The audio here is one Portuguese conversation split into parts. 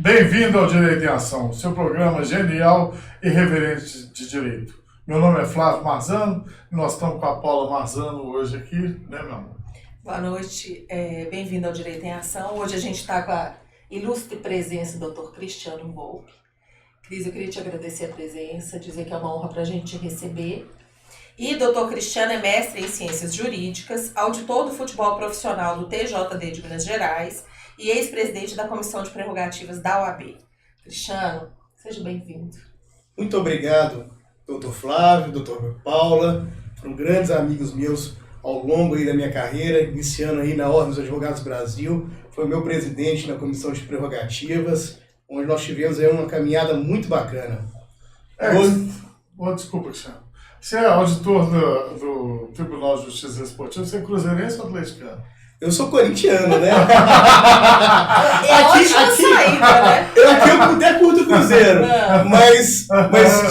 Bem-vindo ao Direito em Ação, seu programa genial e reverente de direito. Meu nome é Flávio Marzano e nós estamos com a Paula Marzano hoje aqui, né, meu amor? Boa noite, bem-vindo ao Direito em Ação. Hoje a gente está com a ilustre presença do Dr. Cristiano Volpi. Cris, eu queria te agradecer a presença, dizer que é uma honra para a gente te receber. E Dr. Cristiano é mestre em Ciências Jurídicas, auditor do futebol profissional do TJD de Minas Gerais e ex-presidente da Comissão de Prerrogativas da OAB. Cristiano, seja bem-vindo. Muito obrigado, doutor Flávio, doutor Paula, foram grandes amigos meus ao longo aí da minha carreira, iniciando aí na Ordem dos Advogados do Brasil, foi meu presidente na Comissão de Prerrogativas, onde nós tivemos aí uma caminhada muito bacana. Desculpa, Cristiano. Você é auditor do Tribunal de Justiça Esportiva, você é cruzeirense ou atleticano? Eu sou corintiano, né? Ótima saída, né? Eu puder curto o Cruzeiro, mas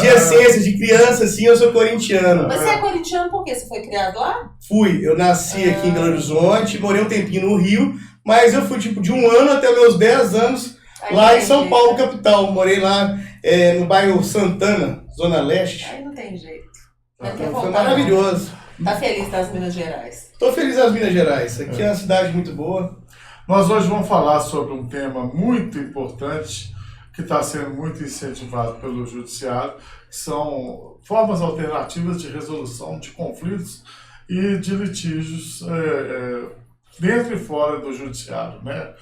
de essência, de criança, assim, eu sou corintiano. Mas você é corintiano por quê? Você foi criado lá? Fui, eu nasci aqui em Belo Horizonte, morei um tempinho no Rio, mas eu fui de 1 ano até meus 10 anos lá em São Paulo, capital. Morei lá no bairro Santana, Zona Leste. Aí não tem jeito. Foi maravilhoso. Tá feliz das Minas Gerais? Tô feliz das Minas Gerais. Aqui é uma cidade muito boa. Nós hoje vamos falar sobre um tema muito importante que está sendo muito incentivado pelo Judiciário, que são formas alternativas de resolução de conflitos e de litígios dentro e fora do Judiciário, né,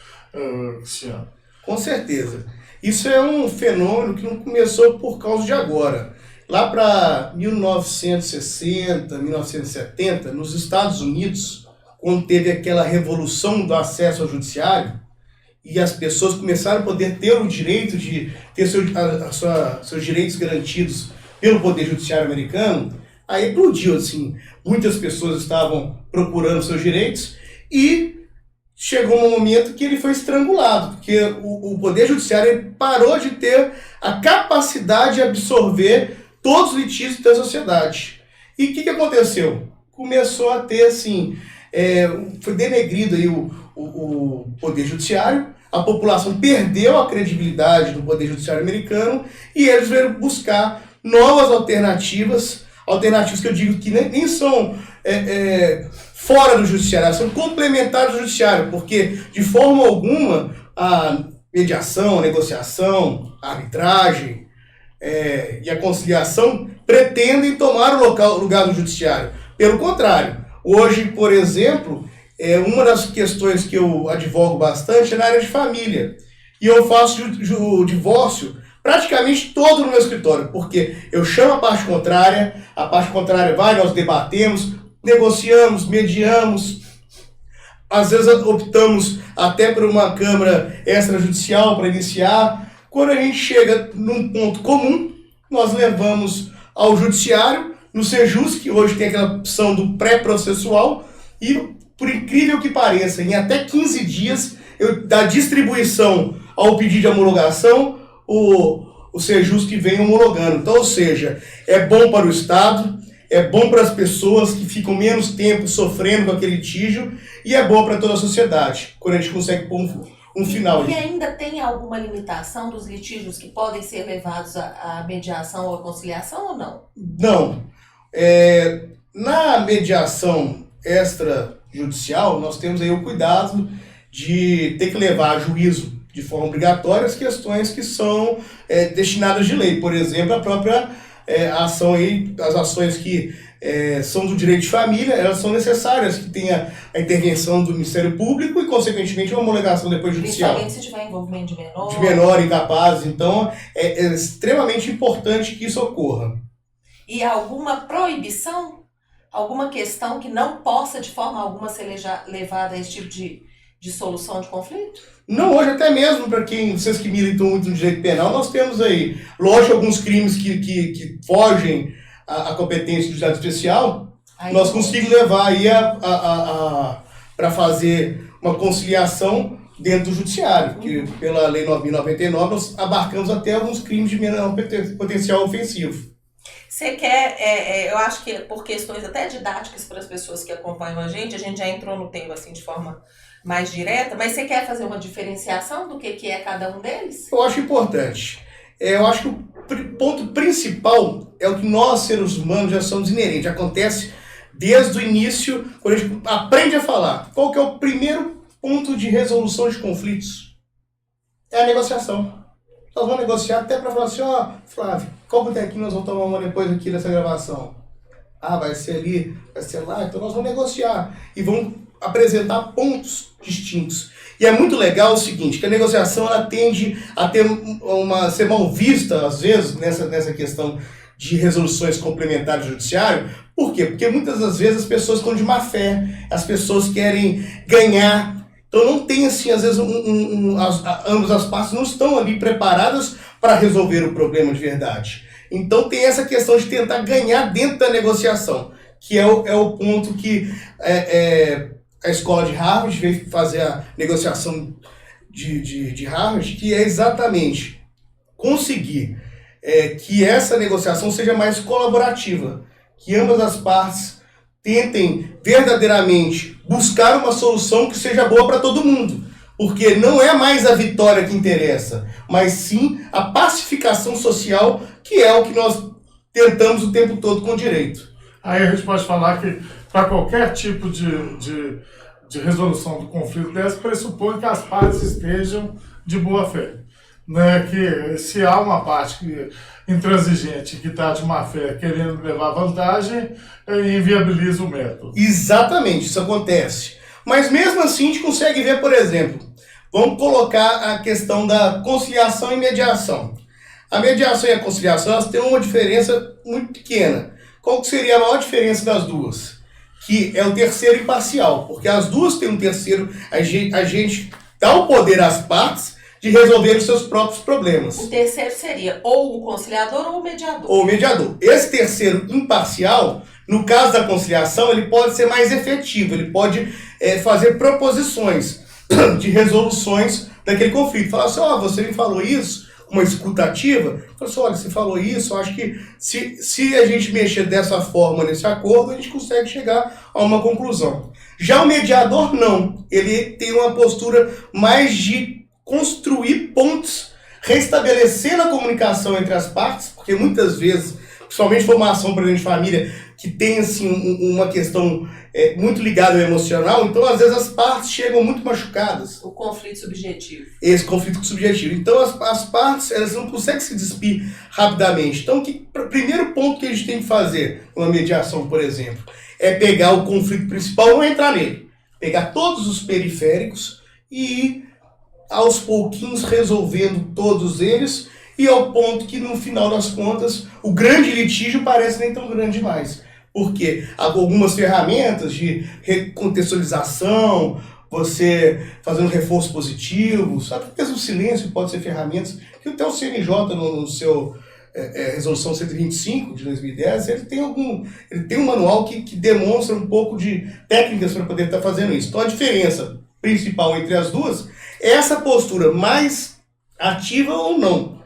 Cristiano? Com certeza. Isso é um fenômeno que não começou por causa de agora. Lá para 1960, 1970, nos Estados Unidos, quando teve aquela revolução do acesso ao judiciário, e as pessoas começaram a poder ter o direito de ter seus direitos garantidos pelo Poder Judiciário americano, aí explodiu, assim, muitas pessoas estavam procurando seus direitos e chegou um momento que ele foi estrangulado, porque o Poder Judiciário parou de ter a capacidade de absorver todos os litígios da sociedade. E o que aconteceu? Começou a ter, assim, foi denegrido aí o Poder Judiciário, a população perdeu a credibilidade do Poder Judiciário americano e eles vieram buscar novas alternativas que eu digo que nem são fora do Judiciário, são complementares do Judiciário, porque de forma alguma a mediação, a negociação, a arbitragem e a conciliação pretendem tomar o lugar do judiciário. Pelo contrário, hoje, por exemplo, uma das questões que eu advogo bastante é na área de família. E eu faço o divórcio praticamente todo no meu escritório, porque eu chamo a parte contrária vai, nós debatemos, negociamos, mediamos, às vezes optamos até por uma câmara extrajudicial para iniciar. Quando a gente chega num ponto comum, nós levamos ao judiciário, no Sejus, que hoje tem aquela opção do pré-processual, e, por incrível que pareça, em até 15 dias da distribuição ao pedido de homologação, o Sejus que vem homologando. Então, ou seja, é bom para o Estado, é bom para as pessoas que ficam menos tempo sofrendo com aquele litígio, e é bom para toda a sociedade, quando a gente consegue pôr um final. E ainda tem alguma limitação dos litígios que podem ser levados à mediação ou à conciliação ou não? Não. Na mediação extrajudicial, nós temos aí o cuidado de ter que levar a juízo de forma obrigatória as questões que são destinadas de lei. Por exemplo, a própria ação aí, as ações que são do direito de família, elas são necessárias que tenha a intervenção do Ministério Público e, consequentemente, uma homologação depois judicial. Principalmente se tiver envolvimento de menor. De menor, incapaz. Então, é extremamente importante que isso ocorra. E alguma proibição? Alguma questão que não possa, de forma alguma, ser levada a esse tipo de solução de conflito? Não, hoje até mesmo para vocês que militam muito no direito penal, nós temos aí, lógico, alguns crimes que fogem a competência do Estado Especial, nós conseguimos levar aí para fazer uma conciliação dentro do Judiciário, que pela Lei 9.099 nós abarcamos até alguns crimes de menor potencial ofensivo. Você quer, eu acho que por questões até didáticas para as pessoas que acompanham a gente já entrou no tema assim de forma mais direta, mas você quer fazer uma diferenciação do que é cada um deles? Eu acho importante. Eu acho que o ponto principal é o que nós, seres humanos, já somos inerentes. Acontece desde o início, quando a gente aprende a falar. Qual que é o primeiro ponto de resolução de conflitos? É a negociação. Nós vamos negociar até para falar assim, ó, Flávio, qual botequinho nós vamos tomar uma depois aqui dessa gravação? Ah, vai ser ali, vai ser lá, então nós vamos negociar. E vamos apresentar pontos distintos. E é muito legal o seguinte, que a negociação ela tende a ter ser mal vista, às vezes, nessa questão de resoluções complementares do judiciário. Por quê? Porque muitas das vezes as pessoas estão de má fé, as pessoas querem ganhar. Então não tem assim, às vezes, ambas as partes não estão ali preparadas para resolver o problema de verdade. Então tem essa questão de tentar ganhar dentro da negociação, que é o ponto que a escola de Harvard veio fazer a negociação de Harvard, que é exatamente conseguir que essa negociação seja mais colaborativa, que ambas as partes tentem verdadeiramente buscar uma solução que seja boa para todo mundo. Porque não é mais a vitória que interessa, mas sim a pacificação social, que é o que nós tentamos o tempo todo com o direito. Aí a gente pode falar que para qualquer tipo de resolução do conflito desse, pressupõe que as partes estejam de boa fé. Né? Que se há uma parte intransigente que está de má fé querendo levar vantagem, inviabiliza o método. Exatamente, isso acontece. Mas mesmo assim a gente consegue ver, por exemplo, vamos colocar a questão da conciliação e mediação. A mediação e a conciliação elas têm uma diferença muito pequena. Qual que seria a maior diferença das duas? Que é o terceiro imparcial, porque as duas têm um terceiro, a gente dá o poder às partes de resolver os seus próprios problemas. O terceiro seria ou o conciliador ou o mediador. Ou o mediador. Esse terceiro imparcial, no caso da conciliação, ele pode ser mais efetivo, ele pode fazer proposições de resoluções daquele conflito. Falar assim, você me falou isso, uma escuta ativa. Fala assim, olha, você falou isso, eu acho que se a gente mexer dessa forma nesse acordo, a gente consegue chegar a uma conclusão. Já o mediador, não. Ele tem uma postura mais de construir pontos, restabelecendo a comunicação entre as partes, porque muitas vezes, principalmente formação para dentro de família, que tem assim, uma questão muito ligada ao emocional, então às vezes as partes chegam muito machucadas. O conflito subjetivo. Esse conflito subjetivo. Então as partes elas não conseguem se despir rapidamente. Então o primeiro ponto que a gente tem que fazer numa mediação, por exemplo, é pegar o conflito principal e não entrar nele. Pegar todos os periféricos e ir aos pouquinhos resolvendo todos eles, e ao ponto que no final das contas o grande litígio parece nem tão grande mais. Porque há algumas ferramentas de recontextualização, você fazendo reforço positivo, sabe? Mesmo o silêncio pode ser ferramentas, que até o CNJ no seu resolução 125 de 2010, ele tem um manual que demonstra um pouco de técnicas para poder estar fazendo isso. Então a diferença principal entre as duas é essa postura mais ativa ou não.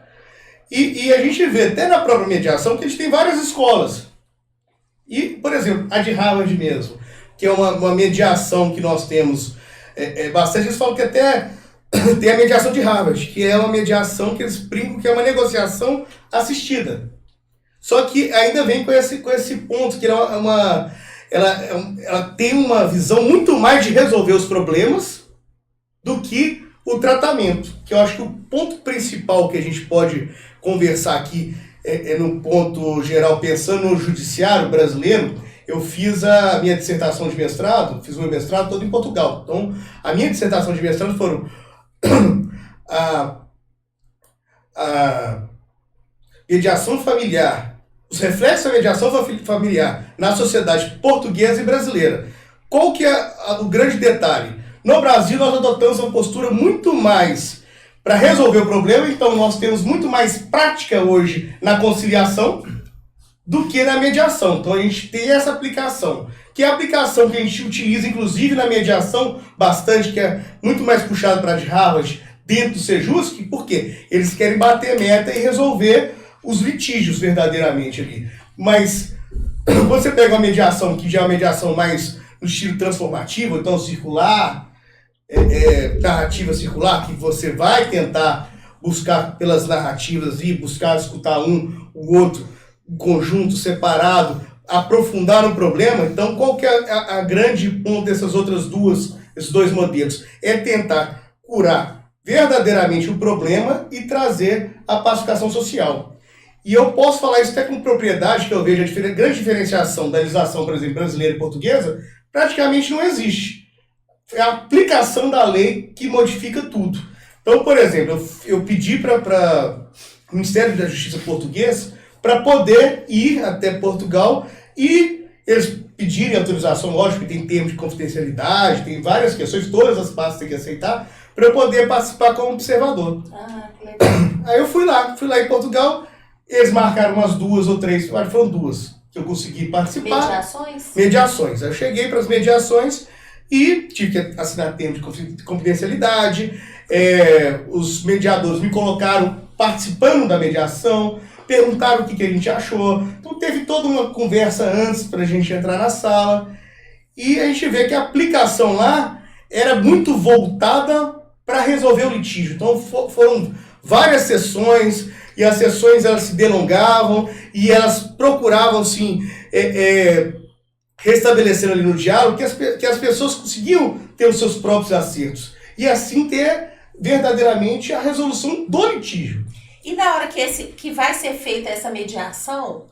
E a gente vê até na própria mediação que a gente tem várias escolas. E, por exemplo, a de Harvard mesmo, que é uma mediação que nós temos bastante. Eles falam que até tem a mediação de Harvard, que é uma mediação que eles brincam que é uma negociação assistida. Só que ainda vem com esse ponto, que ela tem uma visão muito mais de resolver os problemas do que o tratamento. Que eu acho que o ponto principal que a gente pode conversar aqui no ponto geral, pensando no judiciário brasileiro. Eu fiz a minha dissertação de mestrado, fiz o meu mestrado todo em Portugal. Então, a minha dissertação de mestrado foram a mediação familiar, os reflexos da mediação familiar na sociedade portuguesa e brasileira. Qual que é o grande detalhe? No Brasil, nós adotamos uma postura muito mais para resolver o problema, então nós temos muito mais prática hoje na conciliação do que na mediação. Então a gente tem essa aplicação, que é a aplicação que a gente utiliza, inclusive na mediação, bastante, que é muito mais puxado para a de Harvard, dentro do Sejusk, porque eles querem bater meta e resolver os litígios verdadeiramente ali. Mas você pega uma mediação que já é uma mediação mais no estilo transformativo, então circular, narrativa circular, que você vai tentar buscar pelas narrativas e buscar escutar o outro, um conjunto separado, aprofundar um problema. Então, qual que é a grande ponto desses dois modelos? É tentar curar verdadeiramente o problema e trazer a pacificação social. E eu posso falar isso até com propriedade, que eu vejo a grande diferenciação da legislação, por exemplo, brasileira e portuguesa, praticamente não existe. É a aplicação da lei que modifica tudo. Então, por exemplo, eu pedi para o Ministério da Justiça português para poder ir até Portugal e eles pedirem autorização, lógico que tem termos de confidencialidade, tem várias questões, todas as partes têm que aceitar, para eu poder participar como observador. Ah, que legal. Aí eu fui lá em Portugal, eles marcaram umas 2 ou 3, acho que foram 2 que eu consegui participar. Mediações? Mediações. Aí eu cheguei para as mediações e tive que assinar termo de confidencialidade. Os mediadores me colocaram participando da mediação, perguntaram o que a gente achou. Então teve toda uma conversa antes para a gente entrar na sala. E a gente vê que a aplicação lá era muito voltada para resolver o litígio. Então foram várias sessões, e as sessões elas se delongavam, e elas procuravam assim, restabelecer ali no diálogo que as pessoas conseguiam ter os seus próprios acertos. E assim ter verdadeiramente a resolução do litígio. E na hora que vai ser feita essa mediação,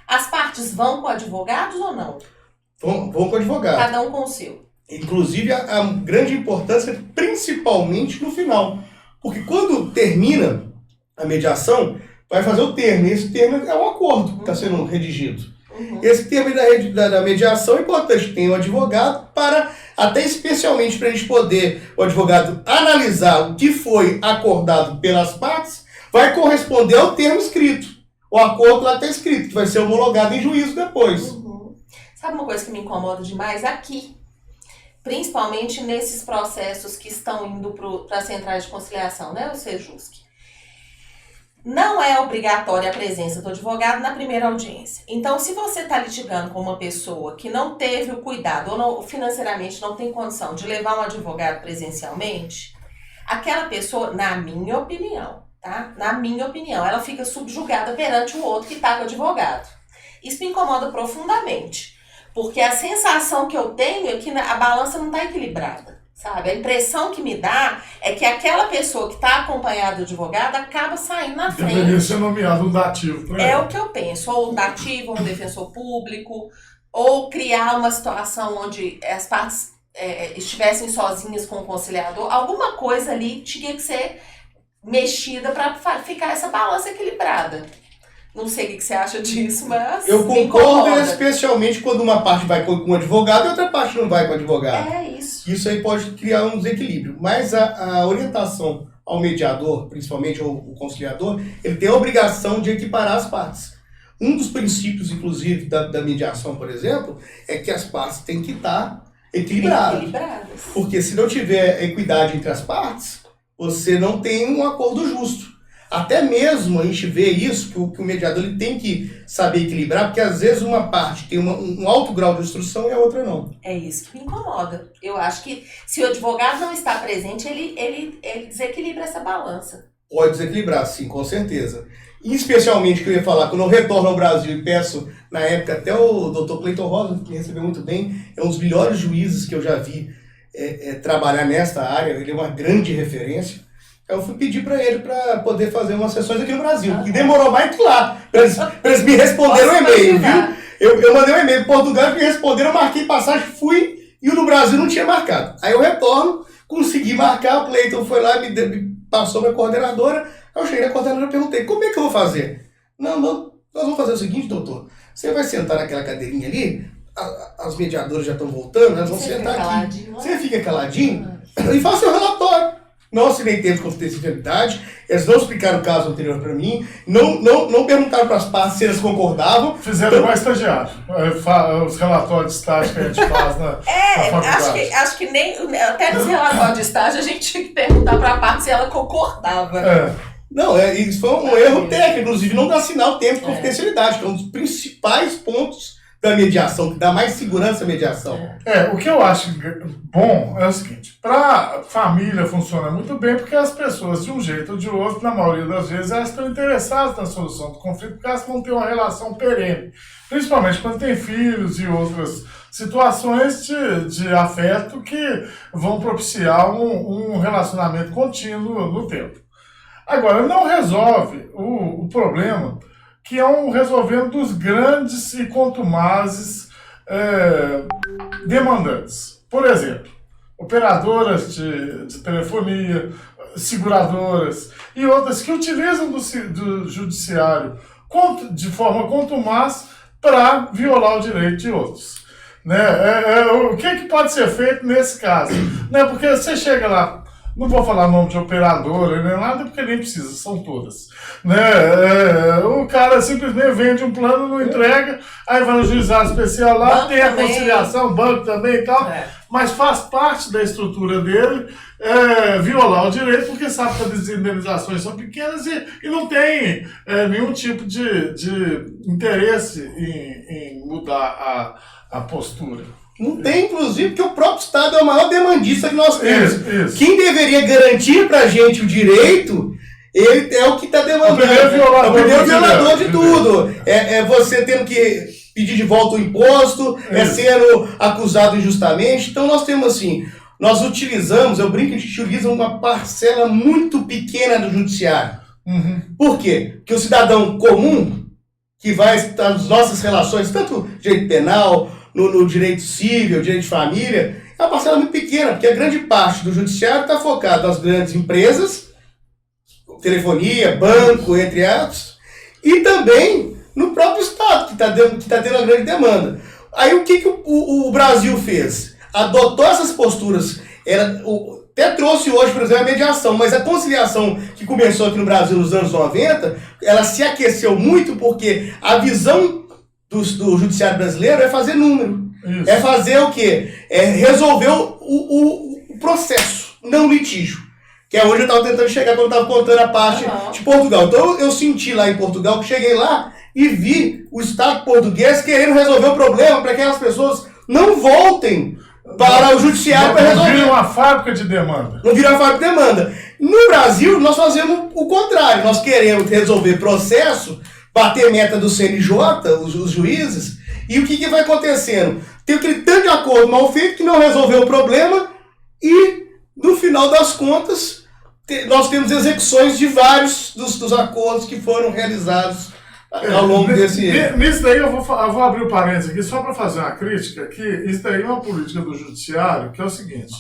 as partes vão com advogados ou não? Vão com advogado. Cada um com o seu. Inclusive, a grande importância, principalmente no final. Porque quando termina a mediação, vai fazer o termo. E esse termo é um acordo que está sendo redigido. Uhum. Esse termo da mediação é importante. Tem o advogado até especialmente para a gente poder, o advogado, analisar o que foi acordado pelas partes, vai corresponder ao termo escrito. O acordo lá está escrito, que vai ser homologado em juízo depois. Uhum. Sabe uma coisa que me incomoda demais? Aqui. Principalmente nesses processos que estão indo para as centrais de conciliação, né, o Sejusc. Não é obrigatória a presença do advogado na primeira audiência. Então, se você está litigando com uma pessoa que não teve o cuidado ou não, financeiramente não tem condição de levar um advogado presencialmente, aquela pessoa, na minha opinião, tá? Na minha opinião, ela fica subjugada perante o outro que está com o advogado. Isso me incomoda profundamente. Porque a sensação que eu tenho é que a balança não está equilibrada, sabe? A impressão que me dá é que aquela pessoa que está acompanhada do advogado acaba saindo na frente. Deveria ser nomeado um dativo para É o que eu penso, ou um dativo, ou um defensor público, ou criar uma situação onde as partes estivessem sozinhas com o conciliador. Alguma coisa ali tinha que ser mexida para ficar essa balança equilibrada. Não sei o que você acha disso, mas eu concordo, especialmente quando uma parte vai com um advogado e outra parte não vai com o advogado. É isso. Isso aí pode criar um desequilíbrio. Mas a orientação ao mediador, principalmente ao conciliador, ele tem a obrigação de equiparar as partes. Um dos princípios, inclusive, da mediação, por exemplo, é que as partes têm que estar equilibradas. Porque se não tiver equidade entre as partes, você não tem um acordo justo. Até mesmo a gente vê isso, que o mediador ele tem que saber equilibrar, porque às vezes uma parte tem um alto grau de instrução e a outra não. É isso que me incomoda. Eu acho que se o advogado não está presente, ele desequilibra essa balança. Pode desequilibrar, sim, com certeza. E especialmente, que eu ia falar, quando eu retorno ao Brasil e peço, na época, até o Dr. Cleiton Rosa, que me recebeu muito bem, é um dos melhores juízes que eu já vi trabalhar nesta área, ele é uma grande referência. Eu fui pedir para ele para poder fazer umas sessões aqui no Brasil, que demorou mais que lá, para eles me responderem um e-mail, viu? Eu mandei um e-mail para Portugal, me responderam, eu marquei passagem, fui, e o do Brasil não tinha marcado. Aí eu retorno, consegui marcar, o Cleiton foi lá, me passou minha coordenadora, aí eu cheguei na coordenadora e perguntei, como é que eu vou fazer? Não, nós vamos fazer o seguinte, doutor, você vai sentar naquela cadeirinha ali, as mediadoras já estão voltando, elas vão sentar aqui. Você fica caladinho e faça o relatório. Não assinei termos de confidencialidade, eles não explicaram o caso anterior para mim, não perguntaram para as partes se eles concordavam. Fizeram igual estagiário, os relatórios de estágio que a gente faz na faculdade. Acho que nem, até nos relatórios de estágio a gente tinha que perguntar para a parte se ela concordava. Não, isso foi um erro técnico, inclusive não assinar o termo de confidencialidade, que é um dos principais pontos da mediação, que dá mais segurança à mediação. O que eu acho bom é o seguinte, para família funciona muito bem porque as pessoas, de um jeito ou de outro, na maioria das vezes, elas estão interessadas na solução do conflito porque elas vão ter uma relação perene, principalmente quando tem filhos e outras situações de afeto que vão propiciar um relacionamento contínuo no tempo. Agora, não resolve o problema que é resolvendo dos grandes e contumazes demandantes. Por exemplo, operadoras de telefonia, seguradoras e outras que utilizam do judiciário de forma contumaz para violar o direito de outros. Né? O que pode ser feito nesse caso? Né? Porque você chega lá, não vou falar nome de operadora nem nada, porque nem precisa, são todas. Né? O cara simplesmente vende um plano, não entrega, aí vai no juizado especial lá, banco tem a conciliação, banco também e tal, mas faz parte da estrutura dele violar o direito, porque sabe que as indenizações são pequenas e não tem nenhum tipo de interesse em mudar a postura. Não tem, inclusive, porque o próprio Estado é o maior demandista que nós temos. Isso. Quem deveria garantir pra gente o direito, ele é o que está demandando. O primeiro violador de tudo. É você tendo que pedir de volta o imposto, sendo acusado injustamente. Então nós temos assim, nós utilizamos, eu brinco, a gente utiliza uma parcela muito pequena do judiciário. Uhum. Por quê? Porque o cidadão comum, que vai estar nas nossas relações, tanto direito penal, no direito civil, direito de família, é uma parcela muito pequena, porque a grande parte do judiciário está focada nas grandes empresas, telefonia, banco, entre outros, e também no próprio Estado, que está tendo uma grande demanda. Aí o que o Brasil fez? Adotou essas posturas, até trouxe hoje, por exemplo, a mediação, mas a conciliação que começou aqui no Brasil nos anos 90, ela se aqueceu muito porque a visão do judiciário brasileiro é fazer número. Isso. É fazer o quê? É resolver o processo, não o litígio. Que é onde eu estava tentando chegar quando eu estava contando a parte de Portugal. Então eu senti lá em Portugal, que cheguei lá e vi o Estado português querendo resolver o problema para que as pessoas não voltem para o judiciário para resolver. Não vira uma fábrica de demanda. Não vira uma fábrica de demanda. No Brasil, nós fazemos o contrário. Nós queremos resolver processo, bater meta do CNJ, os juízes, e o que vai acontecendo? Tem aquele tanto de acordo mal feito que não resolveu o problema e, no final das contas, nós temos execuções de vários dos acordos que foram realizados ao longo desse... Nisso daí eu vou abrir o parênteses aqui só para fazer uma crítica, que isso daí é uma política do judiciário, que é o seguinte,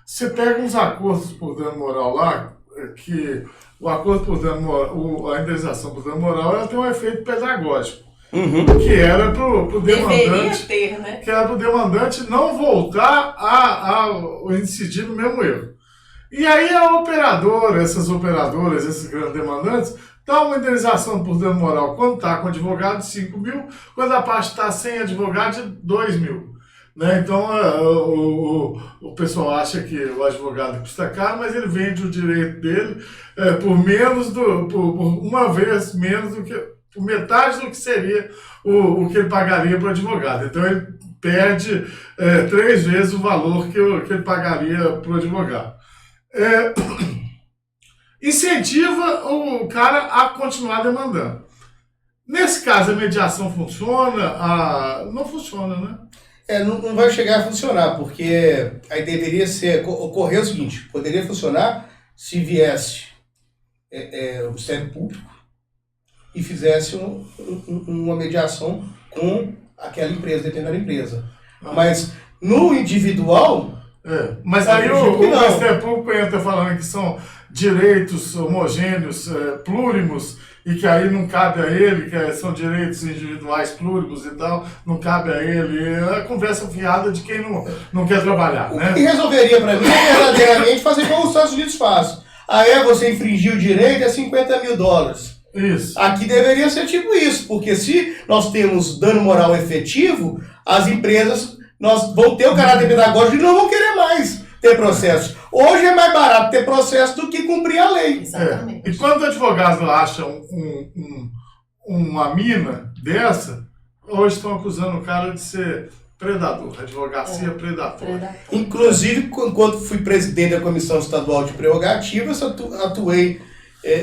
você pega uns acordos por dano moral lá, que o acordo por dano moral, a indenização por dano moral, ela tem um efeito pedagógico, que era para o demandante, né? Que era para o demandante não voltar a incidir no mesmo erro. E aí a operadora, essas operadoras, esses grandes demandantes, dá uma indenização por dano moral quando está com advogado de 5 mil, quando a parte está sem advogado de 2 mil. Né? Então o pessoal acha que o advogado custa caro, mas ele vende o direito dele por uma vez menos do que, por metade do que seria o que ele pagaria para o advogado. Então ele perde 3 vezes o valor que ele pagaria para o advogado. Incentiva o cara a continuar demandando. Nesse caso, a mediação funciona? Não funciona, né? Não vai chegar a funcionar, porque aí deveria ocorrer o seguinte, poderia funcionar se viesse o Ministério Público e fizesse uma mediação com aquela empresa, determinada empresa. Mas no individual... Mas aí o Ministério Público entra falando que são direitos homogêneos, plúrimos, e que aí não cabe a ele, que são direitos individuais plúrimos e tal, não cabe a ele. É a conversa fiada de quem não quer trabalhar. O que resolveria para mim é verdadeiramente fazer como os Estados Unidos fazem. Você infringir o direito é $50 mil. Isso. Aqui deveria ser tipo isso, porque se nós temos dano moral efetivo, as empresas vão ter o caráter pedagógico e não vão querer mais. ter processo. Hoje é mais barato ter processo do que cumprir a lei. Exatamente. E quando advogados acham uma mina dessa, hoje estão acusando o cara de ser predador, advocacia predatória. Inclusive, quando fui presidente da Comissão Estadual de Prerrogativas, atuei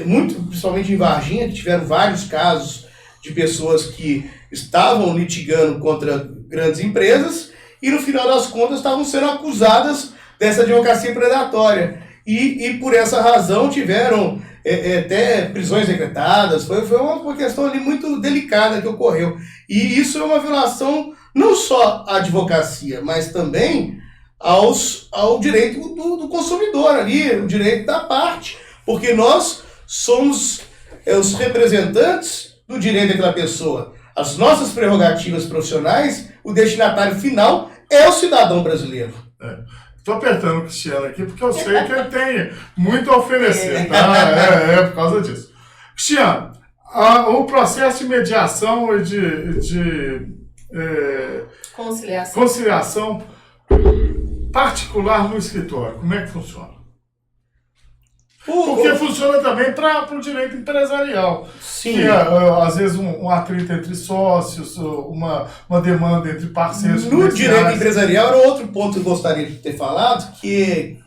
muito, principalmente em Varginha, que tiveram vários casos de pessoas que estavam litigando contra grandes empresas e, no final das contas, estavam sendo acusadas dessa advocacia predatória. E por essa razão, tiveram até prisões decretadas. Foi uma questão ali muito delicada que ocorreu. E isso é uma violação não só à advocacia, mas também ao direito do consumidor ali, o direito da parte. Porque nós somos os representantes do direito daquela pessoa. As nossas prerrogativas profissionais, o destinatário final é o cidadão brasileiro. Estou apertando o Cristiano aqui porque eu sei que ele tem muito a oferecer, tá? Por causa disso. Cristiano, o processo de mediação e de conciliação particular no escritório, como é que funciona? Porque funciona também para o direito empresarial. Sim. Que às vezes um atrito entre sócios, uma demanda entre parceiros no comerciais. Direito empresarial era outro ponto que eu gostaria de ter falado, que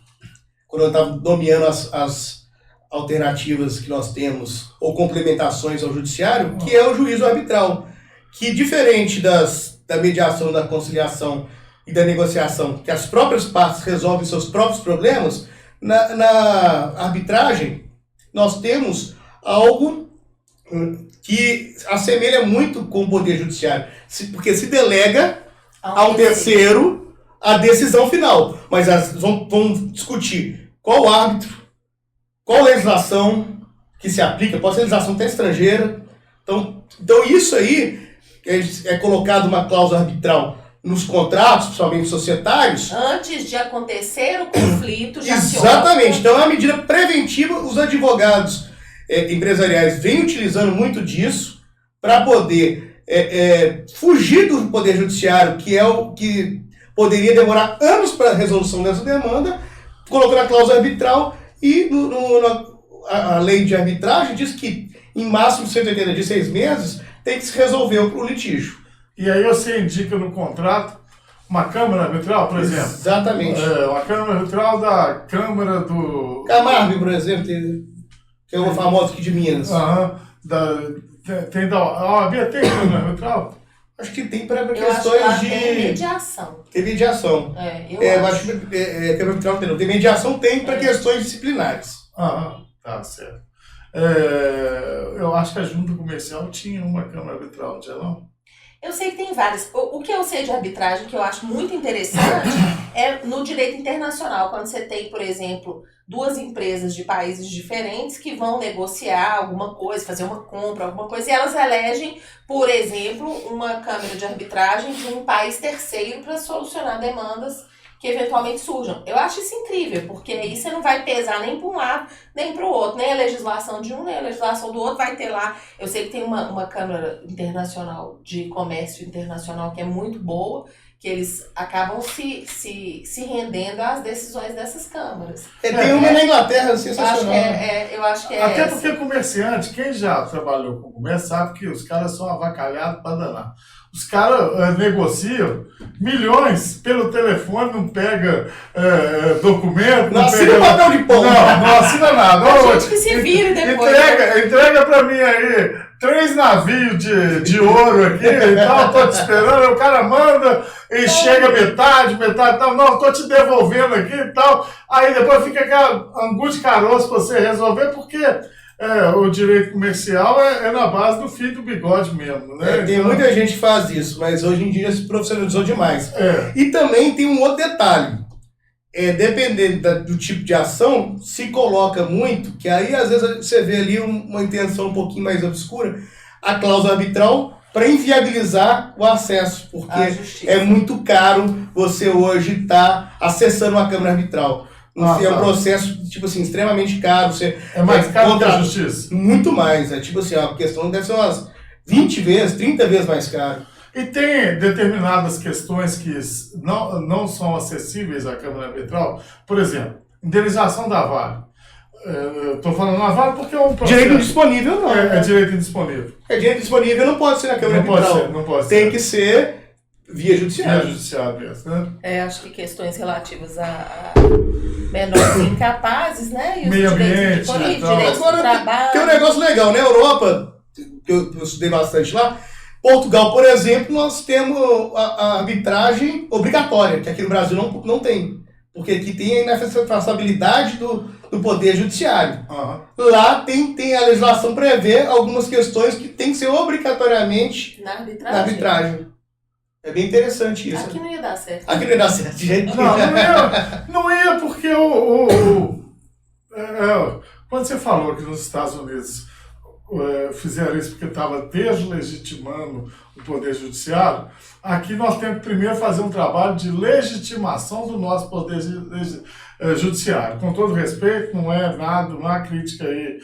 quando eu estava nomeando as alternativas que nós temos, ou complementações ao judiciário, que é o juízo arbitral, que diferente da mediação, da conciliação e da negociação, que as próprias partes resolvem seus próprios problemas, na arbitragem, nós temos algo que assemelha muito com o Poder Judiciário, porque se delega ao terceiro a decisão final. Mas vão discutir qual árbitro, qual legislação que se aplica, pode ser legislação até estrangeira. Então isso aí é colocado uma cláusula arbitral nos contratos, principalmente societários. Antes de acontecer o conflito, já exatamente. Então é uma medida preventiva. Os advogados empresariais vêm utilizando muito disso para poder fugir do Poder Judiciário, que é o que poderia demorar anos para a resolução dessa demanda, colocando a cláusula arbitral e a lei de arbitragem diz que em máximo 180 dias, 6 meses, tem que se resolver o litígio. E aí você indica no contrato uma câmara arbitral, por exemplo? Exatamente. Uma câmara arbitral da Câmara do... Camargo, por exemplo, que é uma famosa aqui de Minas. Tem da OAB, tem câmara arbitral? Acho que tem para questões de... Tem mediação. Tem mediação. Eu acho que câmara arbitral não tem. Tem mediação, tem para questões disciplinares. Tá certo. Eu acho que a Junta Comercial tinha uma câmara arbitral, não tinha não? Eu sei que tem várias. O que eu sei de arbitragem, que eu acho muito interessante, é no direito internacional, quando você tem, por exemplo, duas empresas de países diferentes que vão negociar alguma coisa, fazer uma compra, alguma coisa, e elas elegem, por exemplo, uma câmara de arbitragem de um país terceiro para solucionar demandas que eventualmente surjam. Eu acho isso incrível, porque aí você não vai pesar nem para um lado, nem para o outro. Nem a legislação de um, nem a legislação do outro vai ter lá. Eu sei que tem uma Câmara Internacional de Comércio Internacional que é muito boa, que eles acabam se rendendo às decisões dessas câmaras. Tem uma na Inglaterra sensacional. Eu acho que é até essa. porque comerciante, quem já trabalhou com comércio sabe que os caras são avacalhados para danar. Os caras negociam milhões pelo telefone, não pega documento. Não assina papel de pão. Não assina nada. A gente que se vire depois. Entrega pra mim aí 3 navios de ouro aqui e tal, tô te esperando. O cara manda e chega metade tal. Não, tô te devolvendo aqui e tal. Aí depois fica aquela angu de caroço pra você resolver, porque... o direito comercial é na base do fio do bigode mesmo, né? Tem muita gente que faz isso, mas hoje em dia se profissionalizou demais. E também tem um outro detalhe. Dependendo do tipo de ação, se coloca muito, que aí às vezes você vê ali uma intenção um pouquinho mais obscura, a cláusula arbitral para inviabilizar o acesso, porque é muito caro você hoje estar acessando uma câmara arbitral. É um processo, tipo assim, extremamente caro. É mais caro que a justiça? Muito mais. Tipo assim, a questão deve ser umas 20 vezes, 30 vezes mais caro. E tem determinadas questões que não são acessíveis à Câmara Arbitral. Por exemplo, indenização da Vale. Estou falando na Vale porque é um processo... Direito indisponível não. É direito indisponível. Direito indisponível não pode ser na Câmara Arbitral. Não pode ser. Tem que ser via judiciária. Via judiciária mesmo, né? Acho que questões relativas a menores incapazes, né? E os Meio direitos ambiente, de então. direitos do Agora, trabalho. tem um negócio legal. Na Europa, que eu estudei bastante lá, Portugal, por exemplo, nós temos a arbitragem obrigatória, que aqui no Brasil não tem. Porque aqui tem a inafastabilidade do Poder Judiciário. Uhum. Lá tem a legislação prevê algumas questões que tem que ser obrigatoriamente Na na arbitragem. É bem interessante isso. Aqui não ia dar certo. Aqui não ia dar certo de jeito nenhum. Não ia porque quando você falou que nos Estados Unidos fizeram isso porque estava deslegitimando o Poder Judiciário, aqui nós temos que primeiro fazer um trabalho de legitimação do nosso Poder Judiciário. Com todo respeito, não é nada, não há crítica aí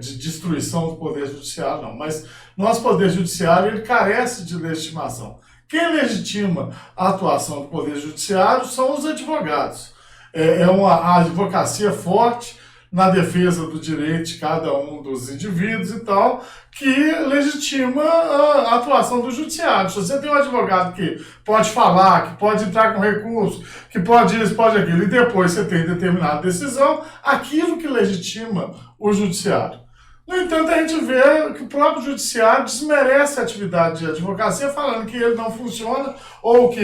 de destruição do Poder Judiciário, não. Mas nosso Poder Judiciário ele carece de legitimação. Quem legitima a atuação do Poder Judiciário são os advogados. É uma advocacia forte na defesa do direito de cada um dos indivíduos e tal, que legitima a atuação do judiciário. Se você tem um advogado que pode falar, que pode entrar com recurso, que pode isso, pode aquilo, e depois você tem determinada decisão, aquilo que legitima o judiciário. No entanto, a gente vê que o próprio judiciário desmerece a atividade de advocacia, falando que ele não funciona, ou que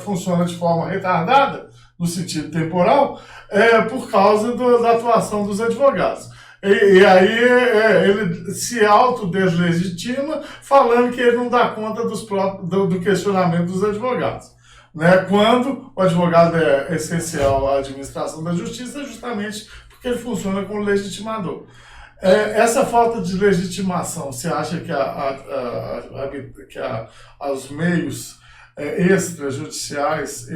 funciona de forma retardada, no sentido temporal, por causa da atuação dos advogados. E aí ele se autodeslegitima, falando que ele não dá conta do questionamento dos advogados. Né? Quando o advogado é essencial à administração da justiça, justamente porque ele funciona como legitimador. Essa falta de legitimação, você acha que os meios extrajudiciais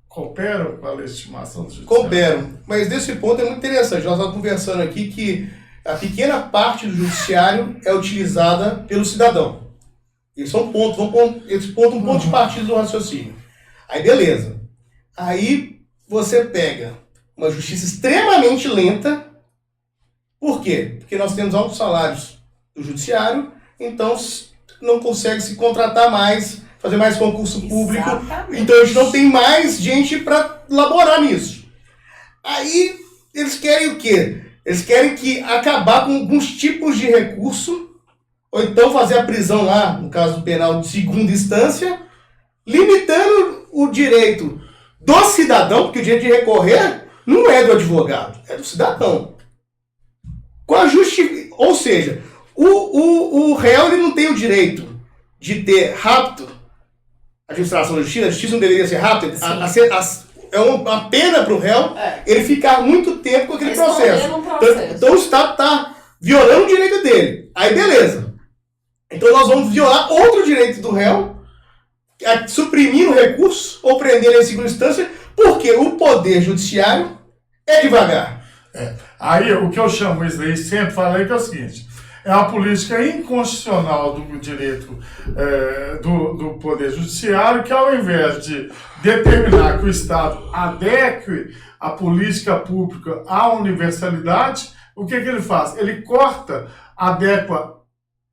cooperam com a legitimação do judiciário? Cooperam. Mas nesse ponto é muito interessante. Nós estamos conversando aqui que a pequena parte do judiciário é utilizada pelo cidadão. Esse é um ponto. Esse ponto é um ponto de partida do raciocínio. Aí beleza. Aí você pega uma justiça extremamente lenta. Por quê? Porque nós temos altos salários do judiciário, então não consegue se contratar mais, fazer mais concurso público. Exatamente. Então a gente não tem mais gente para laborar nisso. Aí eles querem o quê? Eles querem acabar com alguns tipos de recurso, ou então fazer a prisão lá, no caso do penal de segunda instância, limitando o direito do cidadão, porque o direito de recorrer não é do advogado, é do cidadão. Ou seja, o réu ele não tem o direito de ter rápido a administração da justiça. A justiça não deveria ser rápida. É uma pena para o réu ele ficar muito tempo com aquele processo. Então o Estado está violando o direito dele. Aí beleza. Então nós vamos violar outro direito do réu, suprimir o recurso ou prender ele em segunda instância, porque o Poder Judiciário é devagar. Aí, o que eu chamo isso daí, sempre falei que é o seguinte, é uma política inconstitucional do direito do Poder Judiciário, que ao invés de determinar que o Estado adeque a política pública à universalidade, o que ele faz? Ele adequa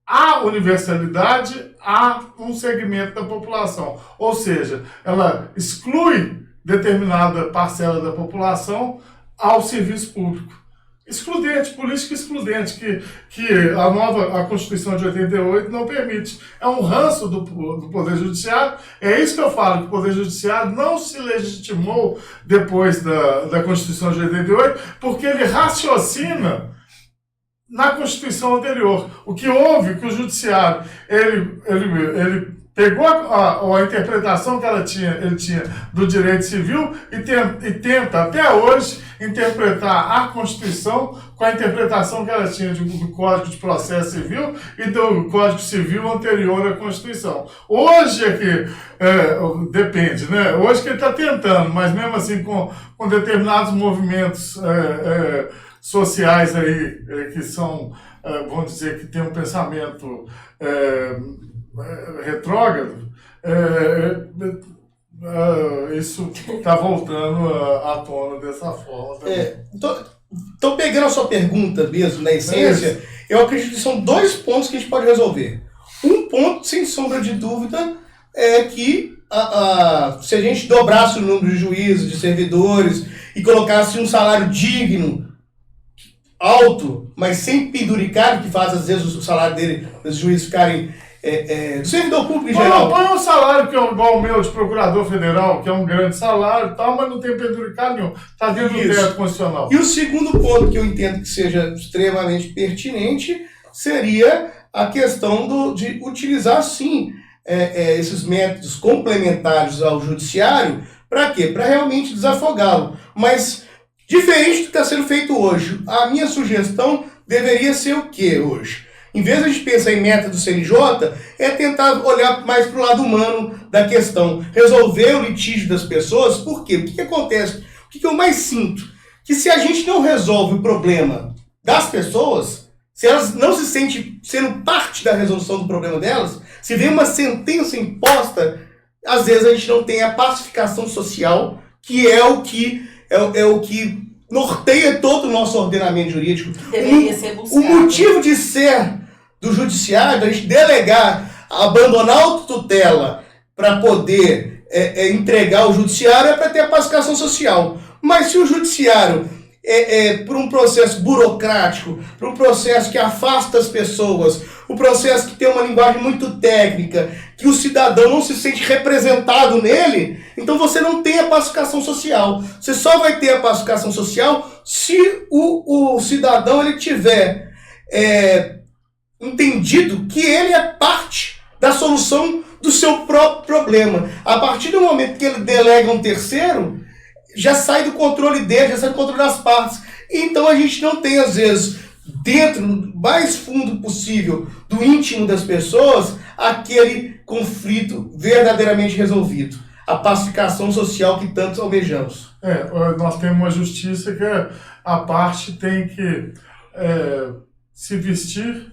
a universalidade a um segmento da população. Ou seja, ela exclui determinada parcela da população ao serviço público. Excludente, política excludente, que a Constituição de 88 não permite. É um ranço do Poder Judiciário. É isso que eu falo, que o Poder Judiciário não se legitimou depois da Constituição de 88, porque ele raciocina na Constituição anterior. O que houve, que o Judiciário, ele pegou a interpretação que ele tinha do direito civil e tenta, até hoje, interpretar a Constituição com a interpretação que ela tinha do Código de Processo Civil e do Código Civil anterior à Constituição. Hoje é que depende, né? Hoje que ele está tentando, mas mesmo assim com determinados movimentos sociais aí que são, vamos dizer, que tem um pensamento retrógrado, isso está voltando à tona dessa forma também. Então, pegando a sua pergunta mesmo, na essência, eu acredito que são 2 pontos que a gente pode resolver. Um ponto, sem sombra de dúvida, é que se a gente dobrasse o número de juízes, de servidores, e colocasse um salário digno, alto, mas sem penduricado, que faz às vezes o salário dos juízes ficarem do servidor público em geral. Põe um salário que é igual o meu de procurador federal, que é um grande salário e tal, mas não tem penduricado nenhum. Está dentro do teto constitucional. E o segundo ponto que eu entendo que seja extremamente pertinente seria a questão de utilizar, sim, esses métodos complementares ao judiciário. Para quê? Para realmente desafogá-lo. Mas, diferente do que está sendo feito hoje, a minha sugestão deveria ser o quê hoje? Em vez de a gente pensar em meta do CNJ, é tentar olhar mais para o lado humano da questão, resolver o litígio das pessoas. Por quê? O que acontece? O que eu mais sinto? Que se a gente não resolve o problema das pessoas, se elas não se sentem sendo parte da resolução do problema delas, se vem uma sentença imposta, às vezes a gente não tem a pacificação social, que é o que norteia todo o nosso ordenamento jurídico. Deveria ser buscado. O motivo de ser do judiciário, a gente delegar, abandonar a autotutela para poder entregar o judiciário é para ter a pacificação social. Mas se o judiciário, por um processo burocrático, por um processo que afasta as pessoas, um processo que tem uma linguagem muito técnica, que o cidadão não se sente representado nele, então você não tem a pacificação social. Você só vai ter a pacificação social se o cidadão ele tiver entendido que ele é parte da solução do seu próprio problema. A partir do momento que ele delega um terceiro, já sai do controle dele, já sai do controle das partes. Então a gente não tem, às vezes, dentro, no mais fundo possível do íntimo das pessoas, aquele conflito verdadeiramente resolvido. A pacificação social que tantos almejamos. Nós temos uma justiça que a parte tem que se vestir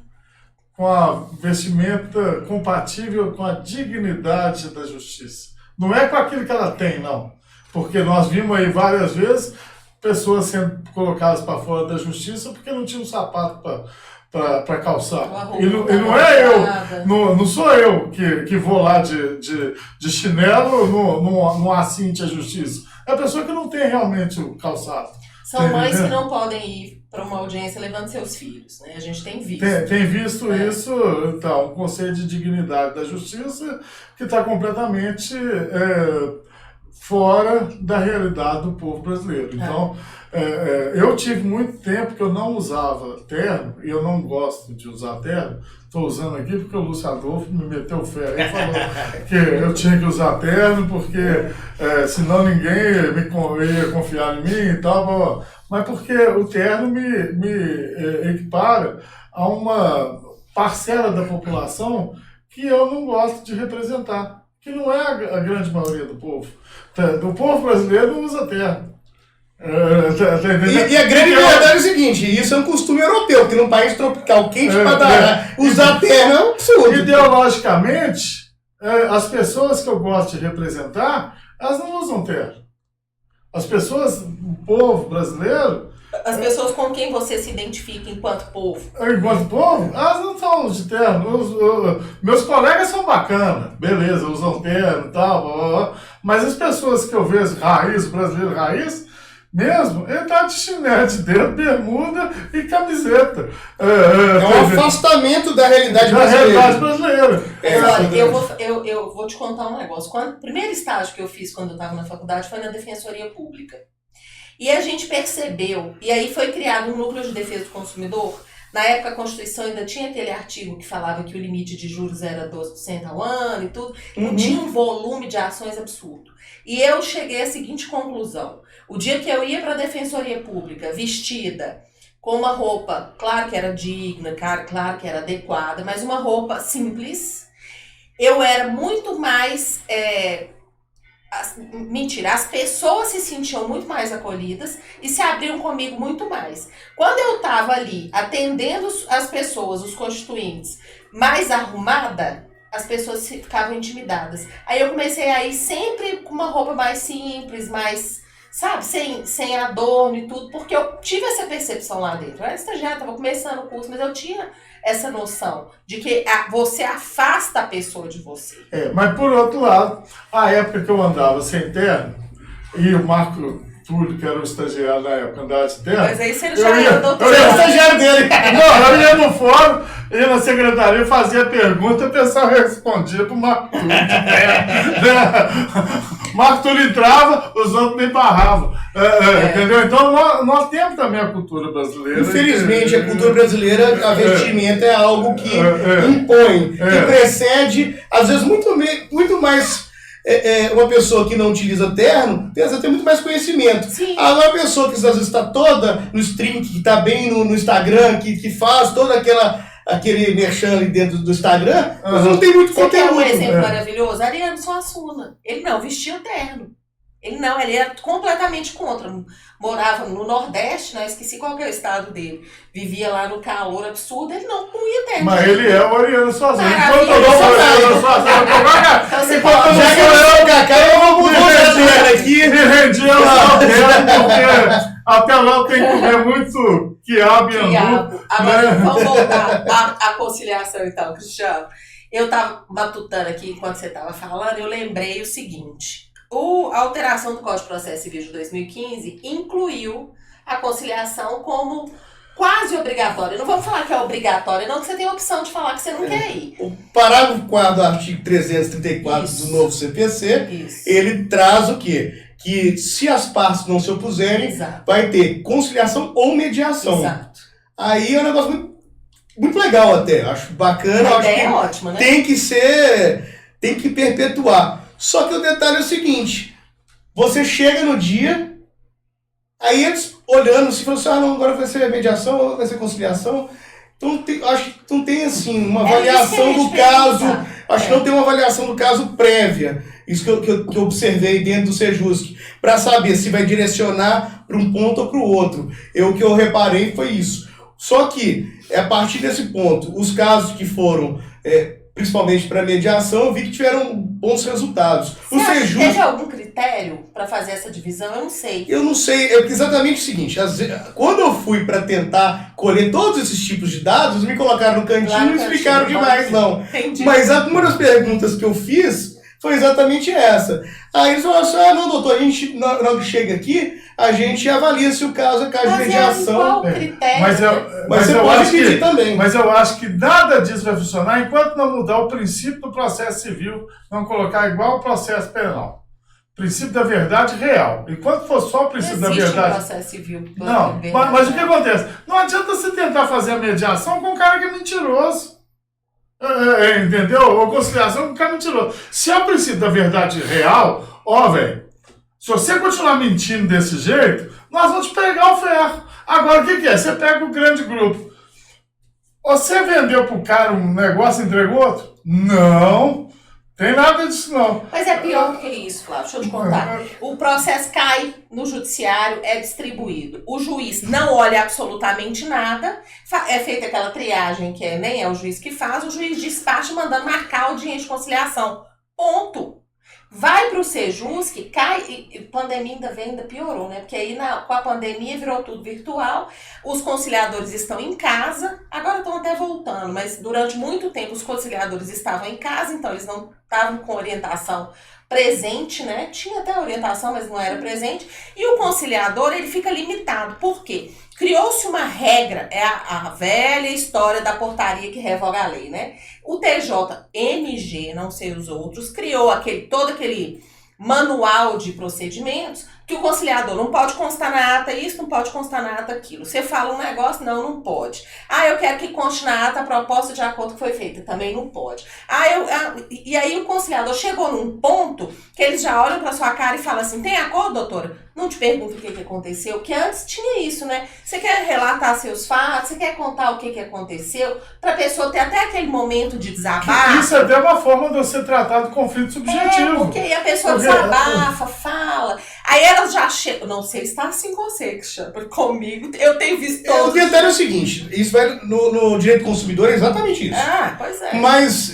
com a vestimenta compatível com a dignidade da justiça. Não é com aquilo que ela tem, não. Porque nós vimos aí várias vezes pessoas sendo colocadas para fora da justiça porque não tinham sapato para calçar. E não é eu, não sou eu que vou lá de chinelo não assinte a justiça. É a pessoa que não tem realmente o calçado. São mães que não podem ir para uma audiência levando seus filhos, né? A gente tem visto. Tem visto isso, então, um conceito de dignidade da justiça que está completamente fora da realidade do povo brasileiro. Então, eu tive muito tempo que eu não usava terno, e eu não gosto de usar terno. Estou usando aqui porque o Lúcio Adolfo me meteu o ferro e falou que eu tinha que usar terno porque senão ninguém ia confiar em mim e tal. Mas porque o terno me equipara a uma parcela da população que eu não gosto de representar, que não é a grande maioria do povo. O povo brasileiro não usa terno. E a grande verdade é o seguinte, isso é um costume europeu, porque num país tropical quente usar terno é um absurdo. Ideologicamente, as pessoas que eu gosto de representar, elas não usam terno. As pessoas, o povo brasileiro... As pessoas com quem você se identifica enquanto povo. Enquanto povo, elas não são de terno. Meus colegas são bacanas, beleza, usam terno e tal, mas as pessoas que eu vejo brasileiro raiz, mesmo, ele tá de chinete dentro, bermuda e camiseta. Um afastamento da realidade brasileira. Olha, eu vou te contar um negócio. O primeiro estágio que eu fiz quando eu estava na faculdade foi na Defensoria Pública. E a gente percebeu, e aí foi criado um núcleo de defesa do consumidor. Na época a Constituição ainda tinha aquele artigo que falava que o limite de juros era 12% ao ano e tudo. Então tinha um volume de ações absurdo. E eu cheguei à seguinte conclusão. O dia que eu ia para a Defensoria Pública vestida com uma roupa, claro que era digna, claro que era adequada, mas uma roupa simples, eu era muito mais... as pessoas se sentiam muito mais acolhidas e se abriam comigo muito mais. Quando eu estava ali atendendo as pessoas, os constituintes, mais arrumada, as pessoas ficavam intimidadas. Aí eu comecei a ir sempre com uma roupa mais simples, mais, sabe, sem adorno e tudo, porque eu tive essa percepção lá dentro. Eu era estagiária, estava começando o curso, mas eu tinha essa noção de que você afasta a pessoa de você. Mas por outro lado, a época que eu andava sem terno, e o Marco Túlio, que era o estagiário na época, andava de terno. Mas aí você já era doutor. Eu era o estagiário dele. Não, eu ia no fórum, ia na secretaria, fazia pergunta, o pessoal respondia pro Marco Túlio de terno. Marco Túlio entrava, os outros nem barravam. Entendeu? Então nós temos também a cultura brasileira. Infelizmente, a cultura brasileira, a vestimenta é algo que impõe, que precede, às vezes, muito mais. Uma pessoa que não utiliza terno tem muito mais conhecimento. Sim. Agora, uma pessoa que às vezes está toda no stream, que está bem no Instagram, que faz todo aquele merchan ali dentro do Instagram, mas não tem muito conteúdo. Você quer um conteúdo. exemplo maravilhoso? Ariano Suassuna. Ele não vestia terno. Ele era completamente contra. Morava no Nordeste, não esqueci qual que é o estado dele. Vivia lá no calor absurdo, ele não punha terno. Mas ele é o Ariano sozinho. Enquanto eu não sou Ariano sozinho, então você já que eu sou o Cacá, eu vou mudar aqui. Me rendia lá porque até lá eu tenho que comer muito quiabo e angu. Agora vamos voltar à conciliação então, Cristiano. Eu estava matutando aqui enquanto você estava falando, eu lembrei o seguinte. A alteração do Código de Processo Civil de 2015 incluiu a conciliação como quase obrigatória. Não vamos falar que é obrigatória, não, que você tem a opção de falar que você não quer ir. O parágrafo 4 do artigo 334 do novo CPC, ele traz o quê? Que se as partes não se opuserem, vai ter conciliação ou mediação. Exato. Aí é um negócio muito legal até, acho bacana. A ideia é ótima, né? Tem que perpetuar. Só que o detalhe é o seguinte, você chega no dia, aí eles olhando, se falam assim, não, agora vai ser mediação, ou vai ser conciliação. Então, acho que não tem, assim, uma avaliação do caso, acho que não tem uma avaliação do caso prévia. Isso que eu observei dentro do Sejusc, para saber se vai direcionar para um ponto ou para o outro. O que eu reparei foi isso. Só que, a partir desse ponto, os casos que foram... principalmente para mediação, eu vi que tiveram bons resultados. Teve algum critério para fazer essa divisão? Eu não sei. Eu não sei, é exatamente o seguinte, quando eu fui para tentar colher todos esses tipos de dados, me colocaram no cantinho e não explicaram demais, não. Entendi. Mas uma das perguntas que eu fiz foi exatamente essa. Aí eles falaram assim, não, doutor, a gente, na hora que chega aqui, a gente avalia se o caso é caso de mediação. Qual critério? Mas você pode pedir também. Mas eu acho que nada disso vai funcionar enquanto não mudar o princípio do processo civil, não colocar igual o processo penal. Princípio da verdade real. Enquanto for só o princípio da verdade... processo civil. Não, mas o que acontece? Não adianta você tentar fazer a mediação com um cara que é mentiroso. Entendeu? Ou conciliação com um cara mentiroso. Se é o princípio da verdade real, velho, se você continuar mentindo desse jeito, nós vamos te pegar o ferro. Agora, o que é? Você pega o grande grupo. Você vendeu pro cara um negócio e entregou outro? Não. Tem nada disso, não. Mas é pior do que isso, Flávio. Deixa eu te contar. O processo cai no judiciário, é distribuído. O juiz não olha absolutamente nada. É feita aquela triagem que nem é o juiz que faz. O juiz despacha mandando marcar a audiência de conciliação. Ponto. Vai para o Sejusc, cai, e pandemia ainda piorou, né? Porque aí com a pandemia virou tudo virtual, os conciliadores estão em casa, agora estão até voltando, mas durante muito tempo os conciliadores estavam em casa, então eles não estavam com orientação presente, né? Tinha até orientação, mas não era presente, e o conciliador, ele fica limitado. Por quê? Criou-se uma regra, é a velha história da portaria que revoga a lei, né? O TJMG, não sei os outros, criou todo aquele manual de procedimentos que o conciliador não pode constar na ata isso, não pode constar na ata aquilo. Você fala um negócio, não pode. Eu quero que conste na ata a proposta de acordo que foi feita, também não pode. E aí o conciliador chegou num ponto que eles já olham para sua cara e falam assim, tem acordo, doutora? Não te pergunto o que aconteceu, porque antes tinha isso, né? Você quer relatar seus fatos, você quer contar o que aconteceu, para a pessoa ter até aquele momento de desabafo. Isso é até uma forma de você tratar do conflito subjetivo. Porque aí a pessoa desabafa, fala. Aí elas já chegam. Não sei se está assim com você, Cristiano, porque comigo eu tenho visto O todos. detalhe é o seguinte, isso vai no direito do consumidor é exatamente isso. Ah, pois é. Mas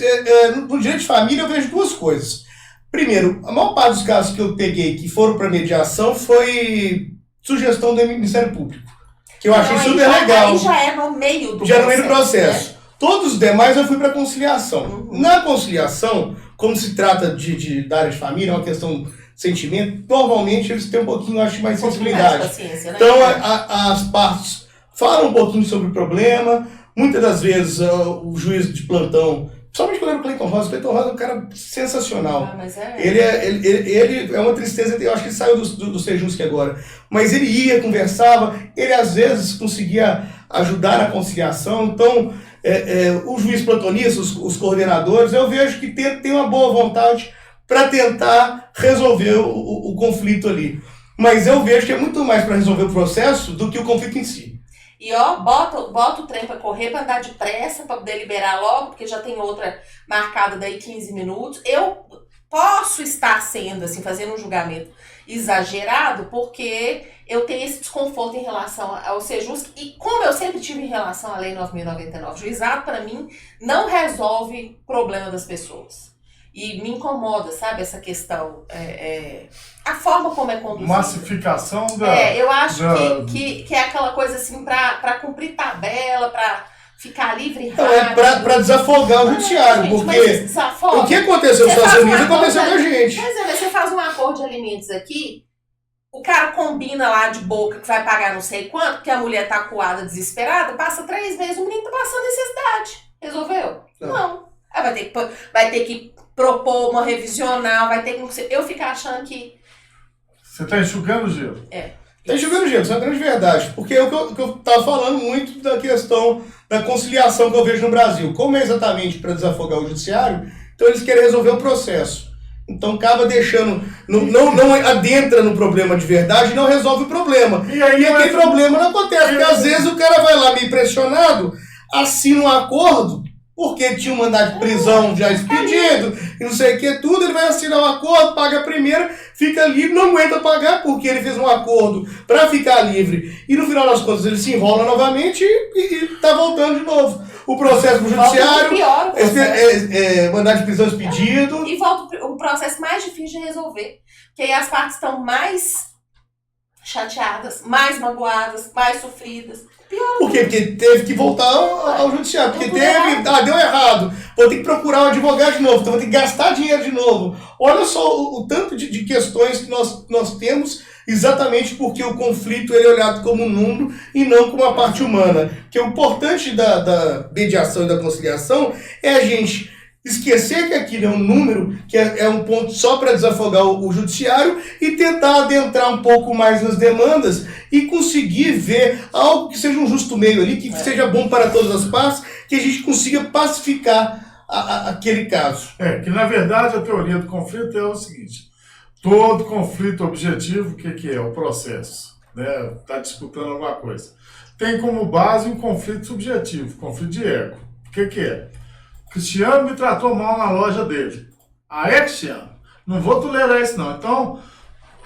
no direito de família eu vejo duas coisas. Primeiro, a maior parte dos casos que eu peguei que foram para mediação foi sugestão do Ministério Público, que eu achei super legal. Aí já é no meio do já processo. Já no meio do processo. Né? Todos os demais eu fui para conciliação. Uhum. Na conciliação, como se trata da área de família, é uma questão de sentimento, normalmente eles têm um pouquinho, acho, mais sensibilidade. Mais paciência, né? Então, as partes falam um pouquinho sobre o problema. Muitas das vezes, o juiz de plantão, principalmente quando era o Cleiton Rosa é um cara sensacional. Ah, mas ele é uma tristeza, eu acho que ele saiu do Sejusc agora. Mas ele ia, conversava, ele às vezes conseguia ajudar na conciliação. Então, o juiz plantonista, os coordenadores, eu vejo que tem uma boa vontade para tentar resolver o conflito ali. Mas eu vejo que é muito mais para resolver o processo do que o conflito em si. E ó, bota o trem pra correr, pra andar depressa, pra poder liberar logo, porque já tem outra marcada daí 15 minutos. Eu posso estar sendo, assim, fazendo um julgamento exagerado, porque eu tenho esse desconforto em relação ao Sejusc, e como eu sempre tive em relação à Lei 9.099, juizado, pra mim, não resolve problema das pessoas. E me incomoda, sabe, essa questão, a forma como é conduzido. Massificação da... eu acho que é aquela coisa assim, pra cumprir tabela, pra ficar livre e rápido. Não, pra desafogar o judiciário, gente, porque o que aconteceu nos Estados Unidos aconteceu com a gente. Pois é, mas você faz um acordo de alimentos aqui, o cara combina lá de boca que vai pagar não sei quanto, porque a mulher tá acuada, desesperada, passa 3 meses, o menino tá passando necessidade. Resolveu? Não. Aí vai ter que propor uma revisional, vai ter que... Eu fico achando que... Você está enxugando o gelo. Está enxugando o gelo, isso é uma grande verdade. Porque é o que eu estava falando muito da questão da conciliação que eu vejo no Brasil. Como é exatamente para desafogar o judiciário, então eles querem resolver o processo. Então acaba deixando... Não adentra no problema de verdade e não resolve o problema. E aquele problema não acontece, porque às vezes o cara vai lá meio pressionado, assina um acordo, porque tinha um mandado de prisão já expedido, e não sei o que, tudo, ele vai assinar um acordo, paga a primeira, fica livre, não aguenta pagar, porque ele fez um acordo para ficar livre, e no final das contas ele se enrola novamente e tá voltando de novo. O processo pro judiciário, mandado de prisão expedido. E volta o processo mais difícil de resolver, porque aí as partes estão mais chateadas, mais magoadas, mais sofridas. Por quê? Porque teve que voltar ao judiciário. Porque deu errado. Vou ter que procurar um advogado de novo. Então vou ter que gastar dinheiro de novo. Olha só o tanto de questões que nós temos, exatamente porque o conflito ele é olhado como um número e não como uma parte humana. Porque o importante da mediação e da conciliação é a gente esquecer que aquilo é um número, que é um ponto só para desafogar o judiciário e tentar adentrar um pouco mais nas demandas e conseguir ver algo que seja um justo meio ali, que seja bom para todas as partes, que a gente consiga pacificar aquele caso. Que na verdade a teoria do conflito é o seguinte: todo conflito objetivo, o que é? O processo, né? Está disputando alguma coisa. Tem como base um conflito subjetivo, conflito de ego. O que é? Cristiano me tratou mal na loja dele. Cristiano, não vou tolerar isso não. Então,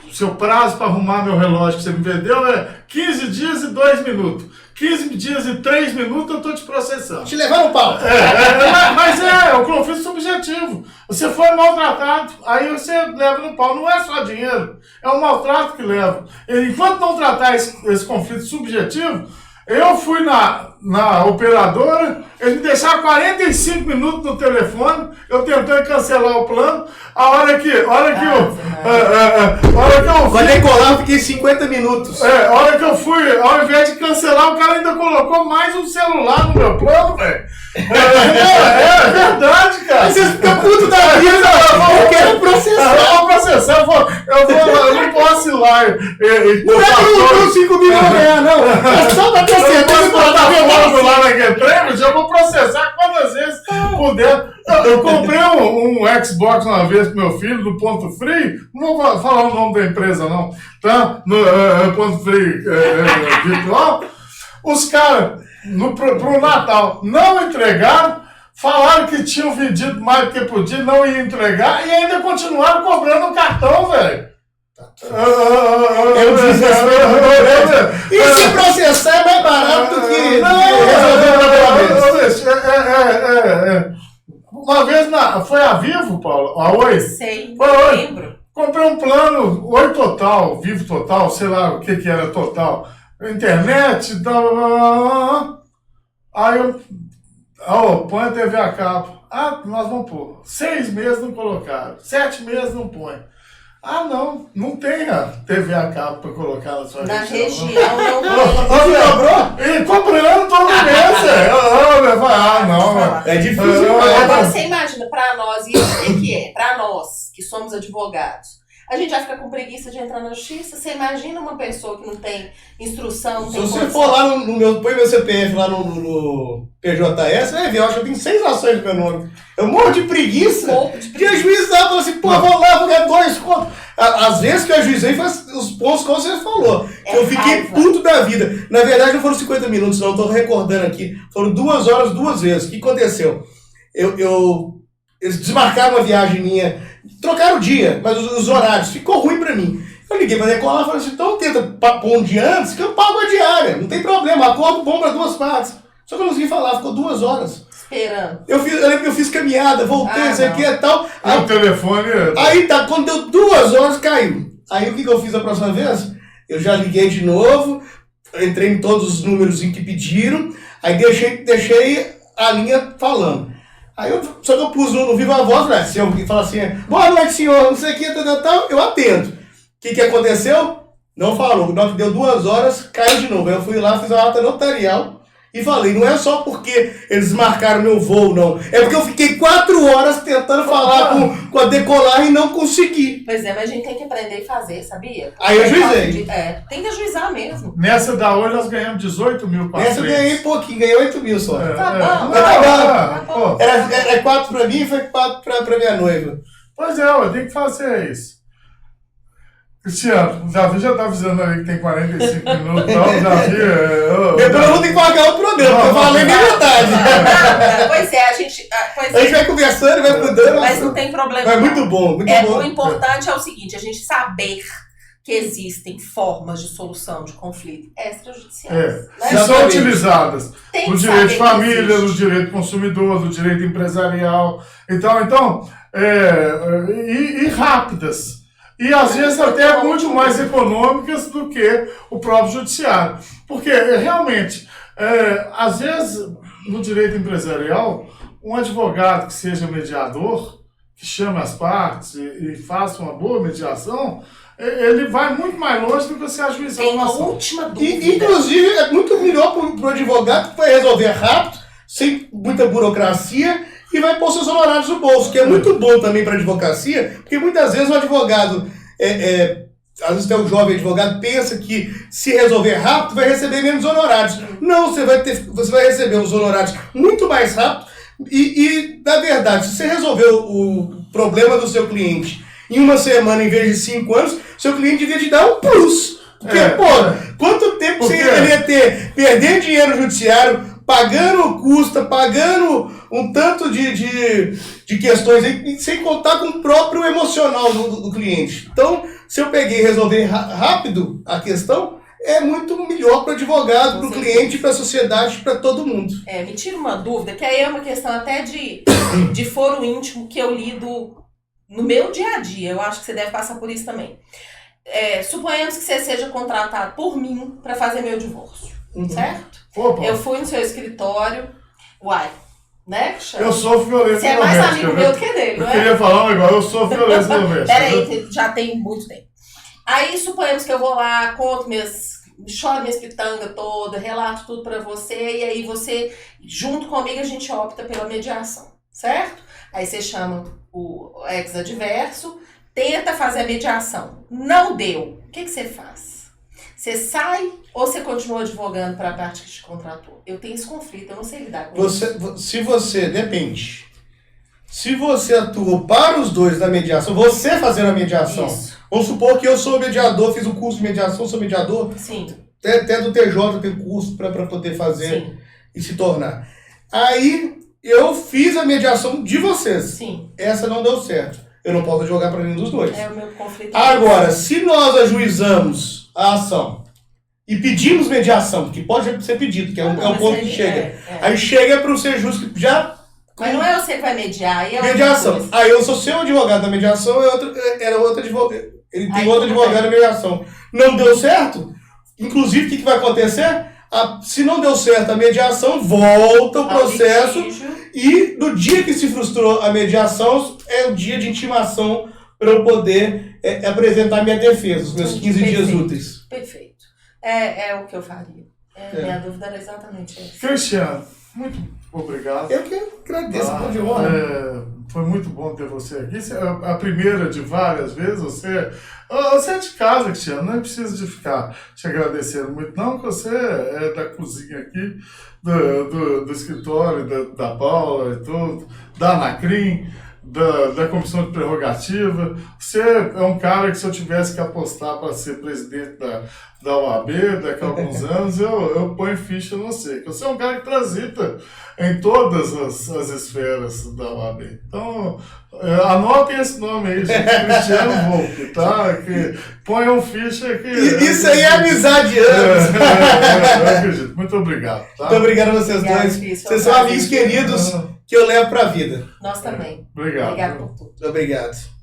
o seu prazo para arrumar meu relógio que você me vendeu é 15 dias e 2 minutos. 15 dias e 3 minutos eu tô te processando. Te levar no pau. Mas é o conflito subjetivo. Você foi maltratado, aí você leva no pau. Não é só dinheiro, é o maltrato que leva. Enquanto não tratar esse conflito subjetivo, eu fui na operadora, eles me deixaram 45 minutos no telefone, eu tentando cancelar o plano, a hora que eu vai decolar, eu fiquei 50 minutos. A hora que eu fui, ao invés de cancelar, o cara ainda colocou mais um celular no meu plano, velho. É verdade, cara. Mas você fica puto da vida, eu quero processar. Eu vou processar, eu não posso ir lá. Não é que eu 5 mil reais, não. É só pra ter certeza que eu tô lá na Getremo, já vou processar quantas vezes puder. Eu comprei um Xbox uma vez pro meu filho, do Ponto Free, não vou falar o nome da empresa não, tá? No Ponto Free virtual. Os caras, pro Natal, não entregaram, falaram que tinham vendido mais do que podia, não ia entregar, e ainda continuaram cobrando o cartão, velho. É o desrespeito muito grande. E se processar é mais barato do que resolver. Uma vez foi a Vivo, Paulo, a Oi. Sei, Foi não Oi. lembro. Comprei um plano Oi Total, Vivo Total, sei lá o que era Total. Internet, aí eu, põe a TV a cabo. Nós vamos pôr. 6 meses não colocaram, 7 meses não põe. Não tem a TV a cabo para colocar na sua Na região. região não tem. Você comprou? E comprando todo mês. Não. É difícil. Agora você imagina, para nós, isso o que é? Para nós, que somos advogados, a gente vai ficar com preguiça de entrar na justiça? Você imagina uma pessoa que não tem instrução, não Se tem você condição? for lá põe meu CPF lá no PJS, você vai ver, eu acho que eu tenho 6 ações no meu nome. Eu morro de preguiça. De ajuizar, fala assim, pô, vou lá, vou ganhar 2 contos. Às vezes que eu ajuizei foi os pontos como você falou. Eu fiquei puto da vida. Na verdade não foram 50 minutos, não, estou recordando aqui. Foram 2 horas, 2 vezes. O que aconteceu? Eles desmarcaram uma viagem minha, trocaram o dia, mas os horários, ficou ruim pra mim. Eu liguei pra Decolar e falei assim, então tenta pôr um dia antes que eu pago a diária, não tem problema, acordo bom pra 2 partes. Só que eu não consegui falar, ficou 2 horas. Esperando. Eu lembro que eu fiz caminhada, voltei, isso aqui e tal. Aí o telefone... Aí tá, quando deu 2 horas, caiu. Aí o que eu fiz a próxima vez? Eu já liguei de novo, entrei em todos os números em que pediram, aí deixei a linha falando. Aí só que eu pus no Viva Voz, né? Se alguém fala assim, boa noite, senhor, não sei o que, tal, eu atendo. O que aconteceu? Não falou. Na hora que deu 2 horas, caiu de novo. Aí eu fui lá, fiz a ata notarial e falei, não é só porque eles marcaram meu voo, não. É porque eu fiquei 4 horas tentando falar com a Decolar e não consegui. Pois é, mas a gente tem que aprender e fazer, sabia? Aí eu ajuizei. Tem que ajuizar mesmo. Nessa da Oi nós ganhamos 18 mil para Nessa eu ganhei pouquinho, ganhei 8 mil só. Tá bom. Era 4 pra mim e foi 4 pra minha noiva. Pois é, eu tenho que fazer isso. Cristiano, o Davi já tá avisando ali que tem 45 minutos. Não, o Davi... Depois eu vou ter que pagar o programa, porque eu falei nem metade. Pois é, a gente vai conversando, vai mudando. Mas não tem problema. É muito bom, muito bom. O importante é o seguinte, a gente saber que existem formas de solução de conflito extrajudiciais. Que são utilizadas Tem no que direito de saber família, no direito consumidor, no direito empresarial. Então e rápidas. E às vezes até muito mais econômicas do que o próprio judiciário. Porque realmente, às vezes no direito empresarial, um advogado que seja mediador, que chame as partes e faça uma boa mediação, ele vai muito mais longe do que você ajuizar uma ação. última dúvida. Inclusive, é muito melhor para o advogado que vai resolver rápido, sem muita burocracia, e vai pôr seus honorários no bolso, que é muito bom também para a advocacia, porque muitas vezes o advogado, às vezes até o jovem advogado, pensa que se resolver rápido vai receber menos honorários. Não, você vai receber os honorários muito mais rápido, e na verdade, se você resolver o problema do seu cliente em 1 semana em vez de 5 anos, seu cliente devia te dar um plus. Porque, quanto tempo você deveria ter perdendo dinheiro no judiciário, pagando custa, pagando um tanto de questões aí, sem contar com o próprio emocional do cliente. Então, se eu peguei e resolver rápido a questão, é muito melhor para o advogado, para o cliente, para a sociedade, para todo mundo. Me tira uma dúvida, que aí é uma questão até de foro íntimo que eu lido no meu dia a dia. Eu acho que você deve passar por isso também. Suponhamos que você seja contratado por mim para fazer meu divórcio, certo? Opa. Eu fui no seu escritório, né? Eu sofro violência doméstica. Você é mais amigo meu do que dele, não é? Eu queria falar um igual, eu sofro violência doméstica. Peraí, já tem muito tempo. Aí suponhamos que eu vou lá, conto choro minhas pitangas toda, relato tudo pra você, e aí você, junto comigo, a gente opta pela mediação, certo? Aí você chama o ex-adverso, tenta fazer a mediação. Não deu. O que você faz? Você sai ou você continua advogando para a parte que te contratou? Eu tenho esse conflito, eu não sei lidar com isso. Depende. Se você atua para os dois na mediação, você fazendo a mediação, vamos supor que eu sou mediador, fiz um curso de mediação, sou mediador, sim. Até do TJ tem curso para poder fazer e se tornar. Aí eu fiz a mediação de vocês. Sim. Essa não deu certo. eu não posso advogar para nenhum dos dois. É o meu conflito. Agora, se nós ajuizamos a ação e pedimos mediação, porque pode ser pedido, que é um ponto que chega. Aí chega para o ser justo que já... Mas não é você que vai mediar, aí é outra mediação. coisa. Aí eu sou seu advogado da mediação, era outro advogado. Ele tem Aí outro tudo advogado bem. da mediação. Não deu certo? Inclusive, o que vai acontecer? Se não deu certo a mediação, volta o Ao processo. litígio. E no dia que se frustrou a mediação, é o dia de intimação para eu poder apresentar minha defesa, os meus 15 dias úteis. Perfeito. É o que eu faria. Minha dúvida era exatamente essa. Cristiano, muito obrigado. Eu que agradeço, bom de honra. Foi muito bom ter você aqui. Você é a primeira de várias vezes. Você é de casa, Cristiano. Não é preciso de ficar te agradecendo muito, não, porque você é da cozinha aqui, do escritório, da Paula e tudo, da Anacrim, da Comissão de Prerrogativa. Você é um cara que, se eu tivesse que apostar para ser presidente da OAB daqui a alguns anos, eu ponho ficha no você. Você é um cara que transita em todas as esferas da OAB. Então, anotem esse nome aí, gente, Cristiano Volpe, tá? Que ponham ficha que... Isso aí é amizade de anos. Eu acredito. Muito obrigado. Tá? Muito obrigado a vocês dois. Vocês são amigos queridos que eu levo para a vida. Nós também. Obrigado. Obrigada por tudo. Obrigado.